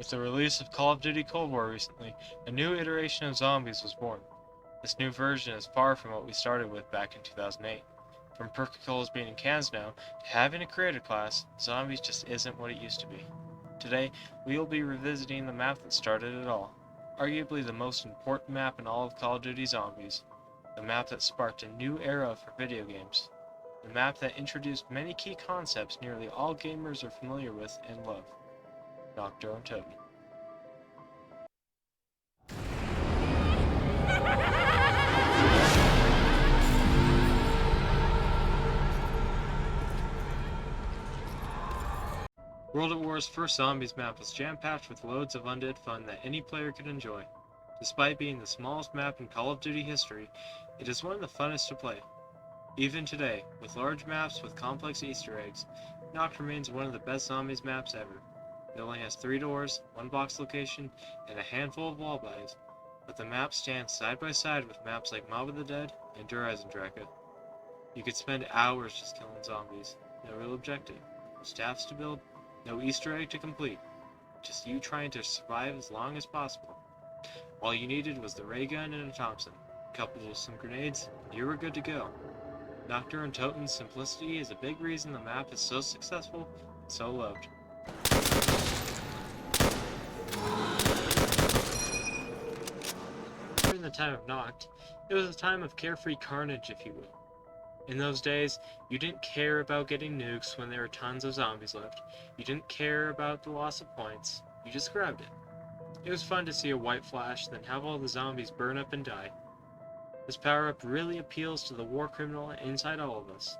With the release of Call of Duty Cold War recently, a new iteration of zombies was born. This new version is far from what we started with back in 2008. From perk-Colas being in cans now, to having a creator class, zombies just isn't what it used to be. Today, we will be revisiting the map that started it all. Arguably the most important map in all of Call of Duty Zombies. The map that sparked a new era for video games. The map that introduced many key concepts nearly all gamers are familiar with and love. Nacht, Untoten. World at War's first Zombies map was jam-packed with loads of undead fun that any player could enjoy. Despite being the smallest map in Call of Duty history, it is one of the funnest to play. Even today, with large maps with complex Easter eggs, Nacht remains one of the best Zombies maps ever. It only has 3 doors, 1 box location, and a handful of wall buys, but the map stands side by side with maps like Mob of the Dead and Draka. You could spend hours just killing zombies, no real objective, no staffs to build, no Easter egg to complete, just you trying to survive as long as possible. All you needed was the ray gun and a Thompson, coupled with some grenades, and you were good to go. Nacht and Toten's simplicity is a big reason the map is so successful and so loved. During the time of Nacht, it was a time of carefree carnage, if you will. In those days, you didn't care about getting nukes when there were tons of zombies left. You didn't care about the loss of points. You just grabbed it. It was fun to see a white flash, then have all the zombies burn up and die. This power-up really appeals to the war criminal inside all of us.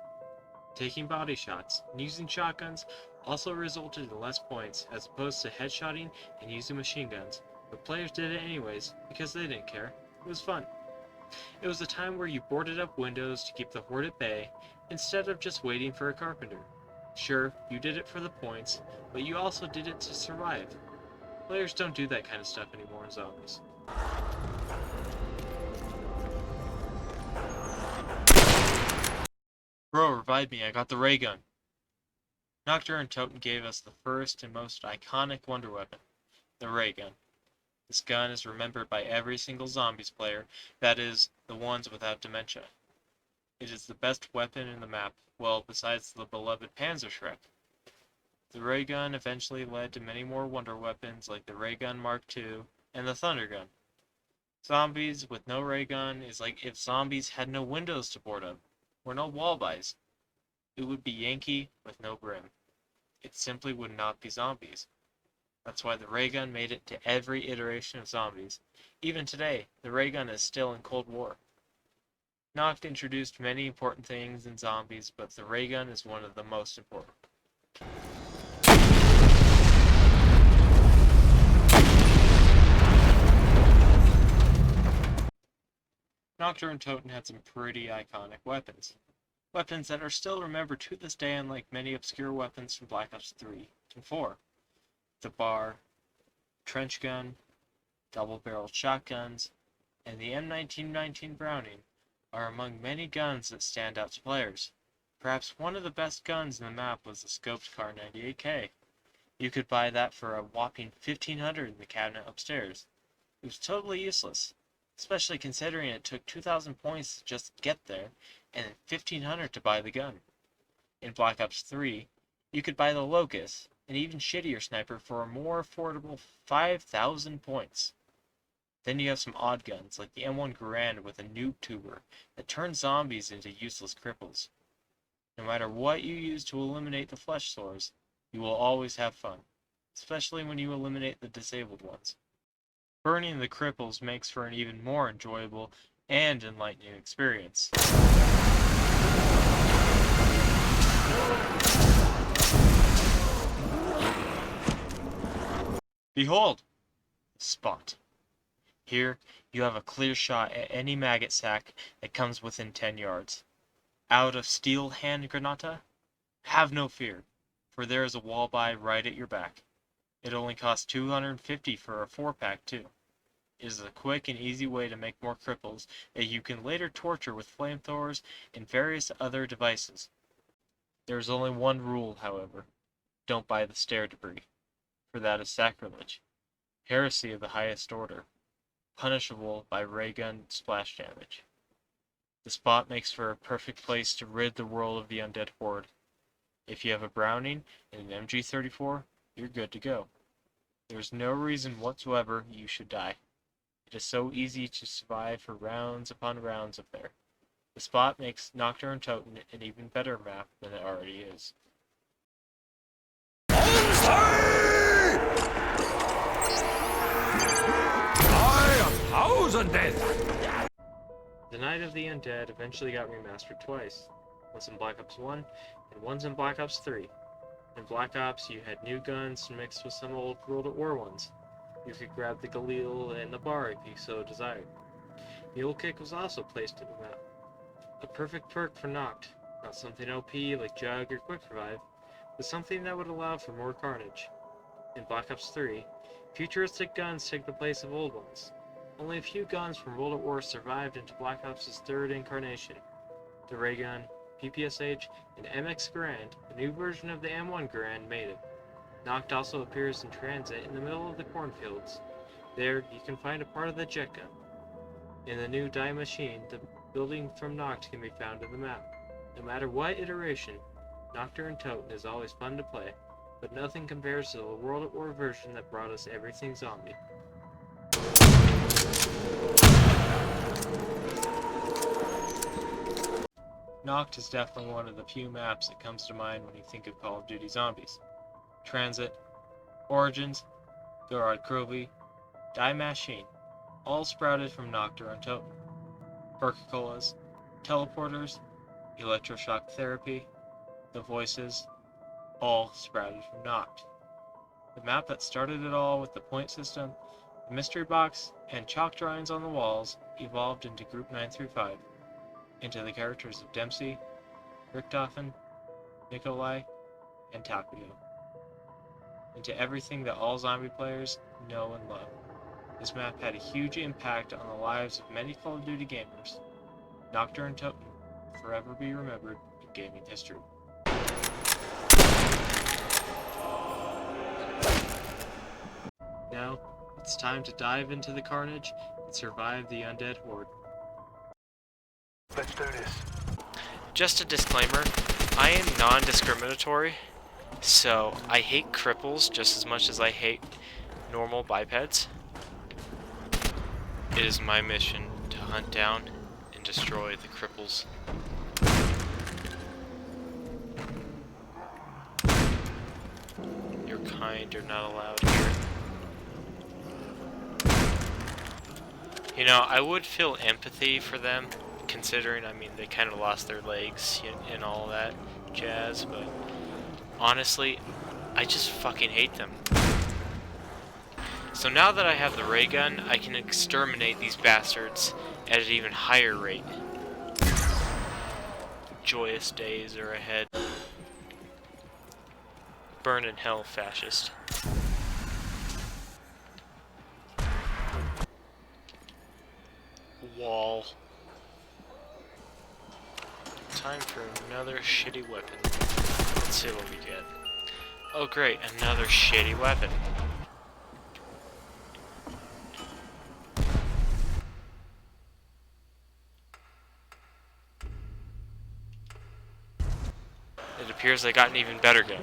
Taking body shots and using shotguns also resulted in less points as opposed to headshotting and using machine guns, but players did it anyways because they didn't care. It was fun. It was a time where you boarded up windows to keep the horde at bay, instead of just waiting for a carpenter. Sure, you did it for the points, but you also did it to survive. Players don't do that kind of stuff anymore in Zombies. Bro, revive me, I got the ray gun. Nacht and Toten gave us the first and most iconic wonder weapon, the ray gun. This gun is remembered by every single Zombies player, that is, the ones without dementia. It is the best weapon in the map, well, besides the beloved Panzerschreck. The ray gun eventually led to many more wonder weapons like the ray gun Mark II and the thunder gun. Zombies with no ray gun is like if zombies had no windows to board up, or no wall buys. It would be Yankee with no brim. It simply would not be Zombies. That's why the ray gun made it to every iteration of Zombies. Even today, the ray gun is still in Cold War. Nacht introduced many important things in Zombies, but the ray gun is one of the most important. Nacht and Toten had some pretty iconic weapons. Weapons that are still remembered to this day, unlike many obscure weapons from Black Ops 3 and 4. The bar, trench gun, double-barreled shotguns, and the M1919 Browning are among many guns that stand out to players. Perhaps one of the best guns in the map was the scoped Kar 98K. You could buy that for a whopping 1500 in the cabinet upstairs. It was totally useless, especially considering it took 2000 points to just get there, and 1500 to buy the gun. In Black Ops 3, you could buy the Locust, an even shittier sniper, for a more affordable 5000 points. Then you have some odd guns, like the M1 Garand with a noob tuber, that turns zombies into useless cripples. No matter what you use to eliminate the flesh sores, you will always have fun, especially when you eliminate the disabled ones. Burning the cripples makes for an even more enjoyable and enlightening experience. Behold! Spot. Here, you have a clear shot at any maggot sack that comes within 10 yards. Out of steel hand granata? Have no fear, for there is a wall buy right at your back. It only costs 250 for a 4-pack too. It is a quick and easy way to make more cripples that you can later torture with flamethrowers and various other devices. There is only one rule, however. Don't buy the stair debris, for that is sacrilege. Heresy of the highest order, punishable by ray gun splash damage. The spot makes for a perfect place to rid the world of the undead horde. If you have a Browning and an MG34, you're good to go. There's no reason whatsoever you should die. It is so easy to survive for rounds upon rounds up there. The spot makes Nacht or Untoten an even better map than it already is. The Night of the Undead eventually got remastered twice, once in Black Ops 1 and once in Black Ops 3. In Black Ops, you had new guns mixed with some old World at War ones. You could grab the Galil and the bar if you so desired. Mule Kick was also placed in the map. A perfect perk for Nacht, not something OP like Jug or Quick Revive, but something that would allow for more carnage. In Black Ops 3, futuristic guns take the place of old ones. Only a few guns from World at War survived into Black Ops' third incarnation. The Ray Gun, PPSH, and MX Garand, a new version of the M1 Garand, made it. Nacht also appears in transit in the middle of the cornfields. There, you can find a part of the jet gun. In the new Die Machine, the building from Nacht can be found in the map. No matter what iteration, Nacht or Untoten is always fun to play, but nothing compares to the World at War version that brought us everything zombie. Nacht is definitely one of the few maps that comes to mind when you think of Call of Duty Zombies. Transit, Origins, Gorod Krovi, Die Machine, all sprouted from Nacht or Untoten. Percocolas, teleporters, electroshock therapy, the voices, all sprouted from Nacht. The map that started it all with the point system, the mystery box, and chalk drawings on the walls evolved into Group 935, into the characters of Dempsey, Richthofen, Nikolai, and Takuyo, into everything that all zombie players know and love. This map had a huge impact on the lives of many Call of Duty gamers. Nacht or Untoten will forever be remembered in gaming history. Now, it's time to dive into the carnage and survive the undead horde. Let's do this. Just a disclaimer, I am non-discriminatory, so I hate cripples just as much as I hate normal bipeds. It is my mission to hunt down and destroy the cripples. Your kind are not allowed here. You know, I would feel empathy for them, considering, I mean, they kind of lost their legs and all that jazz, but honestly, I just fucking hate them. So now that I have the ray gun, I can exterminate these bastards at an even higher rate. Joyous days are ahead. Burn in hell, fascist. Wall. Time for another shitty weapon. Let's see what we get. Oh great, another shitty weapon. It appears I got an even better gun.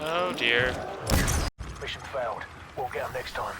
Oh dear. Mission failed. We'll get them next time.